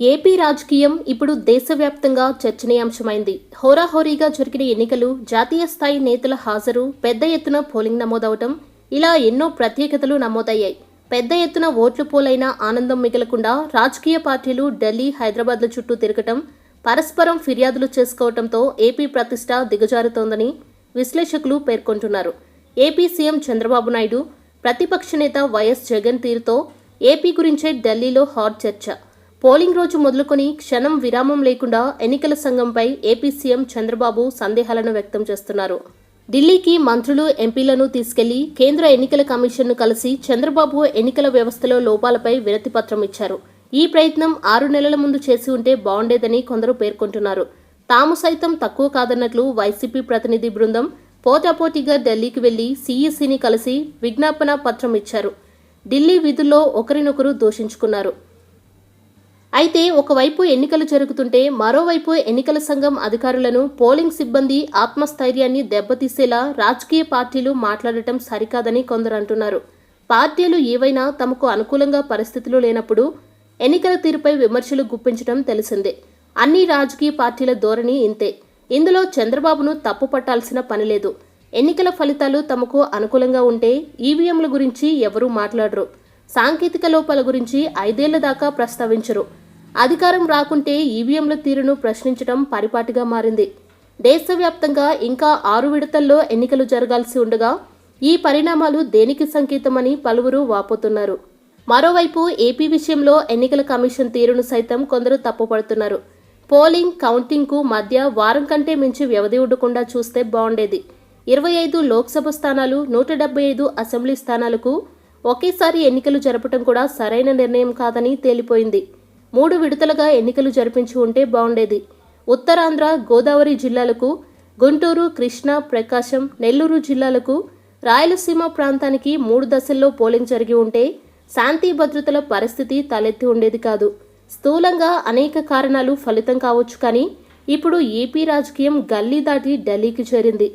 AP రాజకీయం ఇప్పుడు దేశవ్యాప్తంగా చర్చనీయాంశమైంది. హోరాహోరీగా జరిగిన ఎన్నికలు, జాతీయ స్థాయి నేతల హాజరు, పెద్ద ఎత్తున పోలింగ్ నమోదవటం, ఇలా ఎన్నో ప్రత్యేకతలు నమోదయ్యాయి. పెద్ద ఎత్తున ఓట్లు పోలైన ఆనందం మిగలకుండా రాజకీయ పార్టీలు ఢిల్లీ, హైదరాబాద్ల చుట్టూ తిరగటం, పరస్పరం ఫిర్యాదులు చేసుకోవటంతో ఏపీ ప్రతిష్ట దిగజారుతోందని విశ్లేషకులు పేర్కొంటున్నారు. ఏపీ సీఎం చంద్రబాబు నాయుడు, ప్రతిపక్ష నేత వైఎస్ జగన్ తీరుతో ఏపీ గురించే ఢిల్లీలో హాట్ చర్చ. పోలింగ్ రోజు మొదలుకొని క్షణం విరామం లేకుండా ఎన్నికల సంఘంపై ఏపీ సీఎం చంద్రబాబు సందేహాలను వ్యక్తం చేస్తున్నారు. ఢిల్లీకి మంత్రులు, ఎంపీలను తీసుకెళ్లి కేంద్ర ఎన్నికల కమిషన్ను కలిసి చంద్రబాబు ఎన్నికల వ్యవస్థలో లోపాలపై వినతి పత్రం ఇచ్చారు. ఈ ప్రయత్నం 6 నెలల ముందు చేసి ఉంటే బాగుండేదని కొందరు పేర్కొంటున్నారు. తాము సైతం తక్కువ కాదన్నట్లు వైసీపీ ప్రతినిధి బృందం పోటాపోటీగా ఢిల్లీకి వెళ్లి సీఈసీని కలిసి విజ్ఞాపన పత్రం ఇచ్చారు. ఢిల్లీ విధుల్లో ఒకరినొకరు దూషించుకున్నారు. అయితే ఒకవైపు ఎన్నికలు జరుగుతుంటే మరోవైపు ఎన్నికల సంఘం అధికారులను, పోలింగ్ సిబ్బంది ఆత్మస్థైర్యాన్ని దెబ్బతీసేలా రాజకీయ పార్టీలు మాట్లాడటం సరికాదని కొందరు అంటున్నారు. పార్టీలు ఏవైనా తమకు అనుకూలంగా పరిస్థితులు లేనప్పుడు ఎన్నికల తీరుపై విమర్శలు గుప్పించడం తెలిసిందే. అన్ని రాజకీయ పార్టీల ధోరణి ఇంతే. ఇందులో చంద్రబాబును తప్పు పట్టాల్సిన పనిలేదు. ఎన్నికల ఫలితాలు తమకు అనుకూలంగా ఉంటే ఈవీఎంల గురించి ఎవరూ మాట్లాడరు. సాంకేతిక లోపాల గురించి 5 ఏళ్ల దాకా ప్రస్తావించరు. అధికారం రాకుంటే ఈవీఎంల తీరును ప్రశ్నించడం పరిపాటిగా మారింది. దేశవ్యాప్తంగా ఇంకా 6 విడతల్లో ఎన్నికలు జరగాల్సి ఉండగా ఈ పరిణామాలు దేనికి సంకేతమని పలువురు వాపోతున్నారు. మరోవైపు ఏపీ విషయంలో ఎన్నికల కమిషన్ తీరును సైతం కొందరు తప్పుపడుతున్నారు. పోలింగ్, కౌంటింగ్కు మధ్య వారం కంటే మించి వ్యవధి ఉండకుండా చూస్తే బాగుండేది. 25 లోక్సభ స్థానాలు, 175 అసెంబ్లీ స్థానాలకు ఒకేసారి ఎన్నికలు జరపడం కూడా సరైన నిర్ణయం కాదని తేలిపోయింది. 3 విడతలుగా ఎన్నికలు జరిపించి ఉంటే బాగుండేది. ఉత్తరాంధ్ర, గోదావరి జిల్లాలకు, గుంటూరు, కృష్ణా, ప్రకాశం, నెల్లూరు జిల్లాలకు, రాయలసీమ ప్రాంతానికి 3 దశల్లో పోలింగ్ జరిగి ఉంటే శాంతి భద్రతల పరిస్థితి తలెత్తి ఉండేది కాదు. స్థూలంగా అనేక కారణాలు ఫలితం కావచ్చు, కానీ ఇప్పుడు ఏపీ రాజకీయం గల్లీ దాటి ఢిల్లీకి చేరింది.